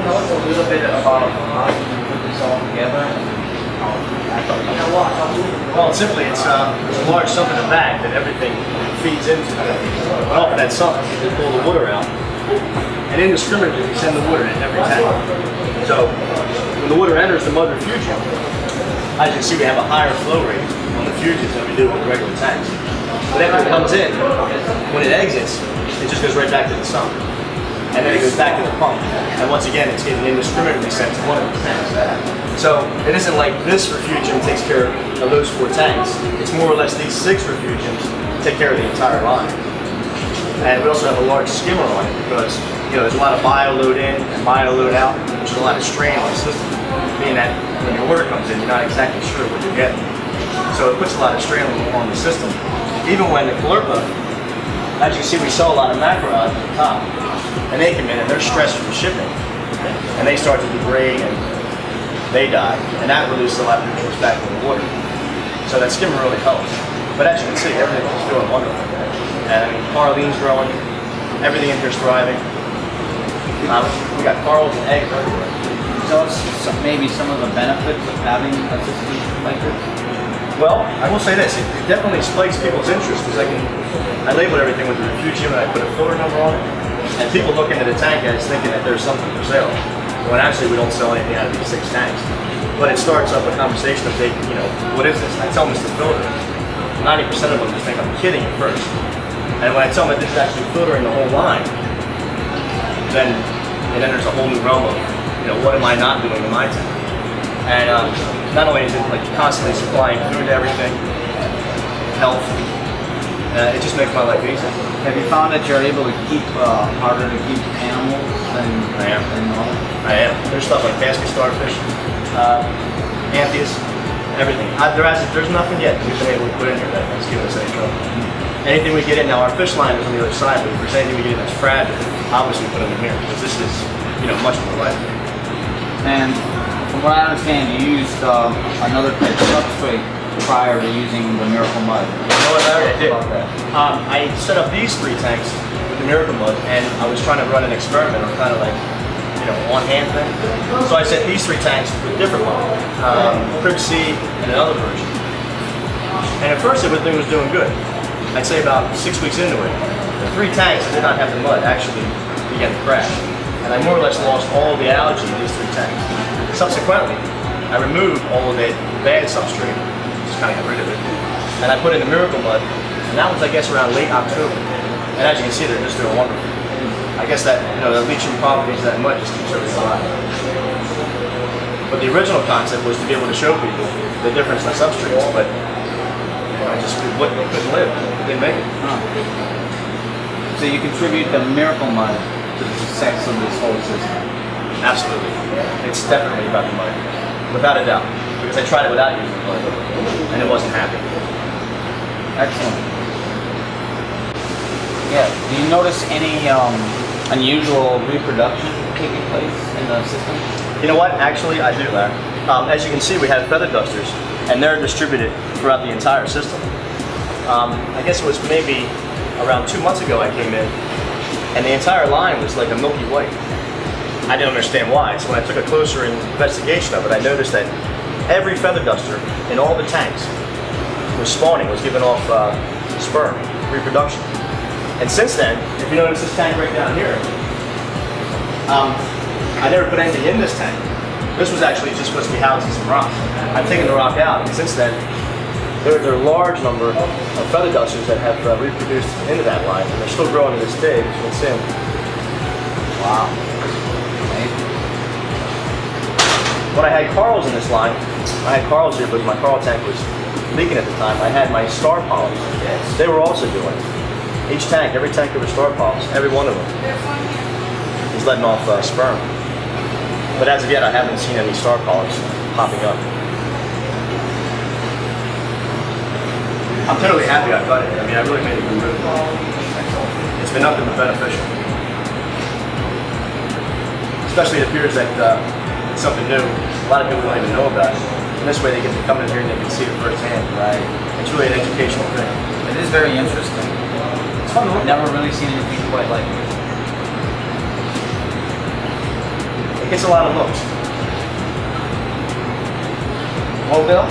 tell us a little bit about how you put this all together? Well, simply, it's a large sump in the back that everything feeds into. Off of that sump, you pull the water out, and indiscriminately we send the water in every tank. So, when the water enters the mud refugium, as you can see, we have a higher flow rate on the fugiums than we do with the regular tanks. But after it comes in, when it exits, it just goes right back to the sump. And then it goes back to the pump. And once again, it's getting indiscriminately sent to one of the tanks. So it isn't like this refugium takes care of those 4 tanks. It's more or less these 6 refugiums take care of the entire line. And we also have a large skimmer on it because there's a lot of bio load in and bio load out, which is a lot of strain on the system. Being that when your order comes in, you're not exactly sure what you're getting. So it puts a lot of strain on the system. Even when the Clerpa, as you can see, we sell a lot of macro rods at the top. And they come in and they're stressed from shipping. And they start to degrade and they die. And that releases a lot of nutrients back in the water. So that skimmer really helps. But as you can see, everything's doing wonderful. And I mean, Caroline's growing, everything in here's thriving. We got corals and eggs everywhere. Tell us maybe some of the benefits of having a system like this. Well, I will say this, it definitely spikes people's interest because I labeled everything with the refugium and I put a filter number on it. And people look into the tank as thinking that there's something for sale. When actually we don't sell anything out of these 6 tanks. But it starts up a conversation of saying, what is this? And I tell them it's the filter. 90% of them just think I'm kidding at first. And when I tell them that this is actually filtering the whole line, then it enters a whole new realm of, what am I not doing in my tank? And not only is it like constantly supplying food to everything, health, it just makes my life easier. Have you found that you're able to keep harder to keep animals than normal? I am. There's stuff like basket starfish, Anthias, everything. There's nothing yet we've been able to put in here that's giving us any trouble. Anything we get in, now our fish line is on the other side, but if there's anything we get in that's fragile, obviously we put them in here because this is, much more life. And from what I understand, you used another type of substrate prior to using the Miracle Mud. You know what, Larry? I did. I set up these 3 tanks with the Miracle Mud, and I was trying to run an experiment or kind of like, one-hand thing. So I set these 3 tanks with different ones, Crib C and another version. And at first everything was doing good. I'd say about 6 weeks into it, the 3 tanks that did not have the mud actually began to crash. And I more or less lost all the algae in these 3 tanks. Subsequently, I removed all of that bad substrate, just kind of got rid of it, and I put in the Miracle Mud, and that was, I guess, around late October. And as you can see, they're just doing wonderful. I guess that, the leaching properties of that mud just keeps everything alive. But the original concept was to be able to show people the difference in the substrates, but I just couldn't live. It didn't make it. So you contribute the Miracle Mud to the success of this whole system? Absolutely. It's definitely about the mud. Without a doubt. Because I tried it without using the mud, and it wasn't happy. Excellent. Yeah, do you notice any unusual reproduction taking place in the system? You know what? Actually, I do, Larry. As you can see, we have feather dusters, and they're distributed throughout the entire system. I guess it was maybe around 2 months ago I came in, and the entire line was like a milky white. I didn't understand why, so when I took a closer investigation of it, I noticed that every feather duster in all the tanks was spawning, was giving off sperm, reproduction. And since then, if you notice this tank right down here, I never put anything in this tank. This was actually just supposed to be housing some rock. I've taken the rock out, and since then, there are a large number of feather dusters that have reproduced into that line, and they're still growing to this day, as you can see. Wow. When I had corals in this line, I had corals here because my coral tank was leaking at the time. I had my star polyps. They were also doing it. Each tank, every tank there were star polyps, every one of them was letting off sperm. But as of yet, I haven't seen any star polyps popping up. I'm totally happy I got it. I mean, I really made a good move. It's been nothing but beneficial. Especially it appears that it's something new. A lot of people don't even know about it. And this way they get to come in here and they can see it firsthand. Right. It's really an educational thing. It is very interesting. It's fun to look I've never really seen anything quite like it. it gets a lot of looks. Well, Bill,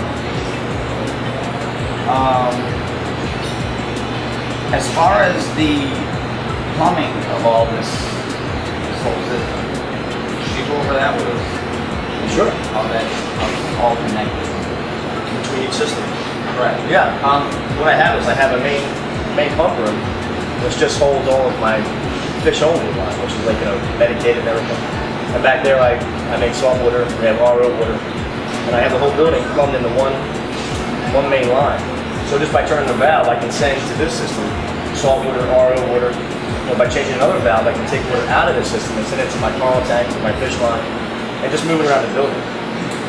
as far as the plumbing of all this whole system, could you go over that with us? Sure. How it's all connected. Between each system. Right. Yeah. What I have is I have a main pump room, which just holds all of my fish only line, which is like, you know, medicated and everything. And back there I make salt water, we have RO water, and I have the whole building plumbed into one main line. So just by turning the valve, I can send to this system salt water, RO water. You know, by changing another valve, I can take water out of the system and send it to my coral tank, to my fish line, and just move it around the building.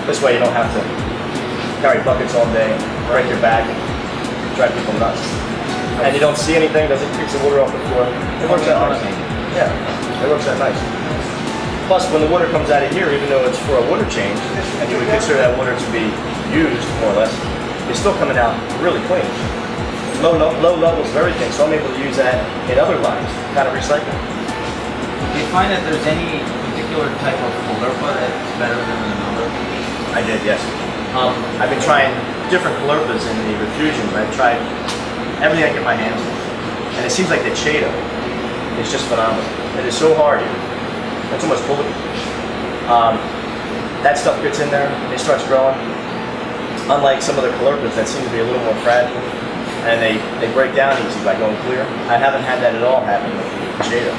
This way you don't have to carry buckets all day, break your back, and drive people nuts. And you don't see anything, doesn't kick the water off the floor. It works out nice. Yeah, it works out nice. Plus, when the water comes out of here, even though it's for a water change, and you would consider that water to be used, more or less, it's still coming out really clean. Low levels of everything, so I'm able to use that in other lines, kind of recycling. Do you find that there's any particular type of chlorpa that's better than another? I did, yes. I've been trying different chlorpas in the refusions. I've tried everything I get my hands on. And it seems like the Chaeto is just phenomenal. It is so hard here. It's almost bulletproof. That stuff gets in there, it starts growing. Unlike some of the chlorpas that seem to be a little more fragile, and they break down easy by going clear. I haven't had that at all happen with the Chaeto.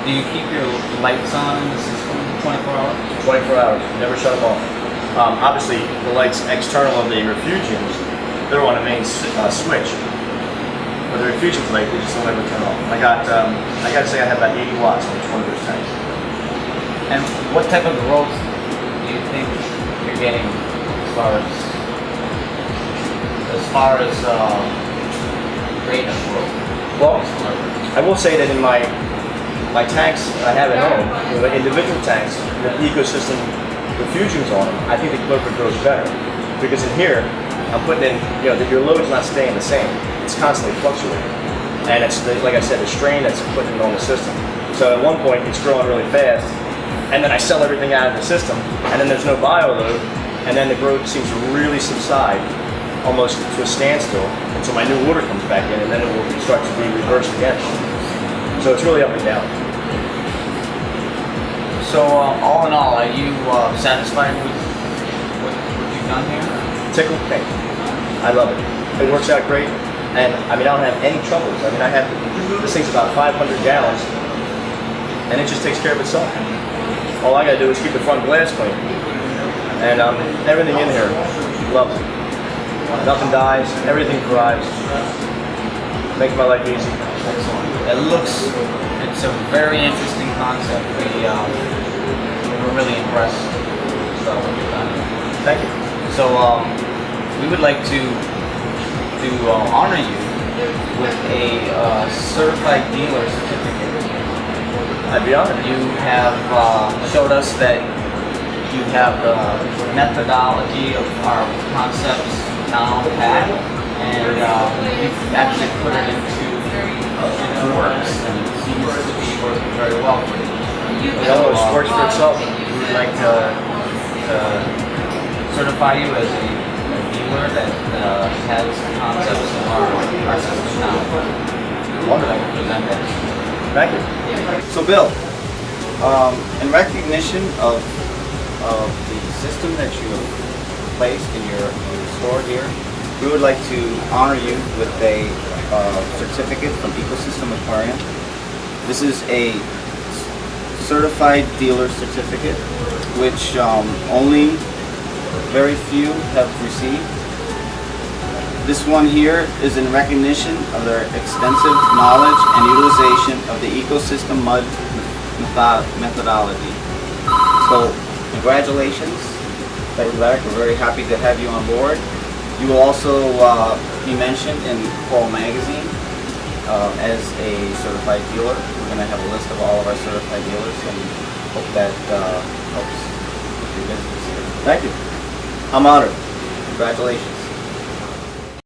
Do you keep your lights on in the system 24 hours? 24 hours, never shut them off. Obviously, the lights external of the refugiums, they're on a main switch. But the refugiums light, they just don't ever turn off. I gotta say I have about 80 watts on each one of those tanks. And what type of growth do you think you're getting as far as rate of growth? Well, I will say that in my tanks I have at home, the individual tanks with ecosystem refugiums on them, I think the chlorpa grows better. Because in here, I'm putting in, you know, your load's not staying the same. It's constantly fluctuating. And it's, like I said, the strain that's putting it on the system. So at one point, it's growing really fast, and then I sell everything out of the system, and then there's no bio load, and then the growth seems to really subside, almost to a standstill, until my new water comes back in, and then it will start to be reversed again. So it's really up and down. So all in all, are you satisfied with what you've done here? Tickled pink. I love it. It works out great, and I mean I don't have any troubles. I mean I have, this thing's about 500 gallons, and it just takes care of itself. All I gotta do is keep the front glass clean, and everything in here loves it. Nothing dies, everything thrives. Makes my life easy. Excellent. It's a very interesting concept. We're really impressed with what you've done. Thank you. So we would like to honor you with a certified dealer certificate. I'd be honored. You have showed us that you have the methodology of our concepts down pat, and you've actually put it into works, and it seems to be working very well for you. It almost works for itself. We would like to certify you as a dealer that has concepts of our system now. Wonderful. Present that. Thank you. So Bill, in recognition of the system that you have placed in your store here, we would like to honor you with a certificate from Ecosystem Aquarium. This is a certified dealer certificate, which only very few have received. This one here is in recognition of their extensive knowledge and utilization of the ecosystem mud methodology. So, congratulations. We're very happy to have you on board. You will also be mentioned in Coral Magazine as a certified dealer. We're going to have a list of all of our certified dealers, and hope that helps with your business here. Thank you. I'm honored. Congratulations.